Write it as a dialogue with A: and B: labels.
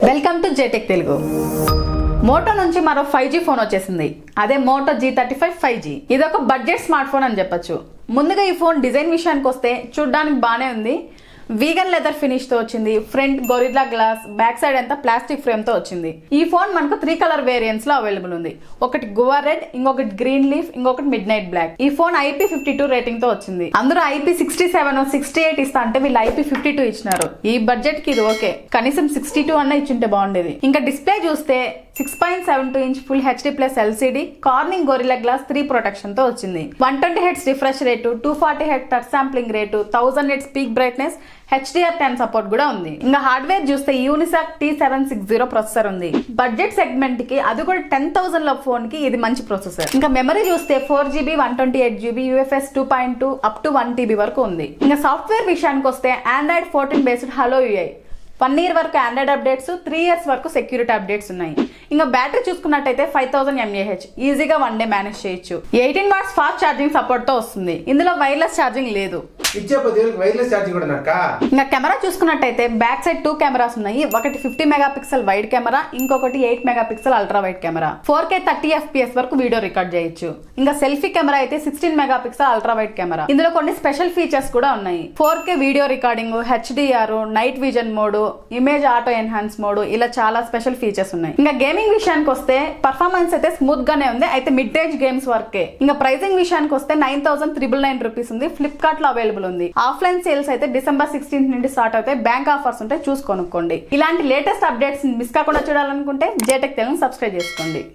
A: Welcome to Jtech Telugu. Moto నుంచి మరో 5G phone వచ్చేసింది. అదే మోటో G35 5G. ఇదొక బడ్జెట్ స్మార్ట్ ఫోన్ అని చెప్పొచ్చు. ముందుగా ఈ ఫోన్ డిజైన్ విషయానికి వస్తే చూడడానికి బానే ఉంది. వీగన్ లెదర్ ఫినిష్ తో వచ్చింది. Front Gorilla Glass, back side అంతా ప్లాస్టిక్ ఫ్రేమ్ తో వచ్చింది. ఈ ఫోన్ మనకు 3 కలర్ వేరియంట్స్ లో అవైలబుల్ ఉంది. ఒకటి గువా రెడ్, ఇంకొకటి గ్రీన్ లీఫ్, ఇంకొకటి మిడ్ నైట్ బ్లాక్. ఈ ఫోన్ IP52 రేటింగ్ తో వచ్చింది. అందరూ IP67 68 ఇస్తా అంటే వీళ్ళు IP52 ఇచ్చినారు. ఈ బడ్జెట్ కి ఇది ఓకే. కనీసం 62 అన్న ఇచ్చింటే బాగుండేది. ఇంకా డిస్ప్లే చూస్తే 6.72 inch full HD plus LCD, Corning Gorilla Glass 3 protection తో వచ్చింది. 120 Hz refresh rate, 240 Hz touch sampling rate, 1000 Hz peak brightness, HDR10 support కూడా ఉంది. ఇంకా హార్డ్వేర్ చూస్తే యూనిసాక్ T760 ప్రాసెసర్ ఉంది. బడ్జెట్ సెగ్మెంట్ కి అది కూడా 10,000 లో ఫోన్ కి ఇది మంచి ప్రాసెసర్. ఇంకా మెమరీ చూస్తే 4GB 128GB UFS 2.2 up to 1TB వరకు ఉంది. ఇంకా సాఫ్ట్వేర్ విషయానికి వస్తే Android 14 based hello UI, 1 year వరకు ఆండ్రాయిడ్ అప్డేట్స్, 3 years వరకు సెక్యూరిటీ అప్డేట్స్ ఉన్నాయి. ఇంకా బ్యాటరీ చూసుకున్నట్టయితే 5000 mAh, ఈజీగా 1 day మేనేజ్ చేయొచ్చు. 18 watts ఫాస్ట్ ఛార్జింగ్ సపోర్ట్ తో వస్తుంది. ఇందులో వైర్లెస్ ఛార్జింగ్ లేదు. ఇంకా కెమెరా చూసుకున్నట్టయితే బ్యాక్ సైడ్ 2 కెమెరాస్ ఉన్నాయి. ఒకటి 50 మెగాపిక్సెల్ వైడ్ కెమెరా, ఇంకొకటి 8 megapixel ultra wide camera. 4K 30 FPS వరకు వీడియో రికార్డ్ చేయొచ్చు. ఇంకా సెల్ఫీ కెమెరా అయితే 16 మెగాపిక్సెల్ అల్ట్రా వైడ్ కెమెరా. ఇందులో కొన్ని స్పెషల్ ఫీచర్స్ కూడా ఉన్నాయి. 4K video recording, HDR, night vision mode, image auto enhance mode, ఇలా చాలా స్పెషల్ ఫీచర్స్ ఉన్నాయి. ఇంకా గేమింగ్ విషయానికి వస్తే పర్ఫార్మెన్స్ అయితే స్మూత్ గానే ఉంది. అయితే మిడ్ రేంజ్ గేమ్స్ వరకే. ఇంకా ప్రైసింగ్ విషయానికి వస్తే 9,999 రూపీస్ ఉంది. ఫ్లిప్కార్ట్ లో అవైలబుల్ ఉంది. ఆఫ్లైన్ సేల్స్ అయితే December 16th నుండి స్టార్ట్ అవుతాయి. బ్యాంక్ ఆఫర్స్ ఉంటే చూసి కొనుక్కోండి. ఇలాంటి లేటెస్ట్ అప్డేట్స్ మిస్ కాకుండా చూడాలనుకుంటే జేటెక్ తెలుగు సబ్స్క్రైబ్ చేసుకోండి.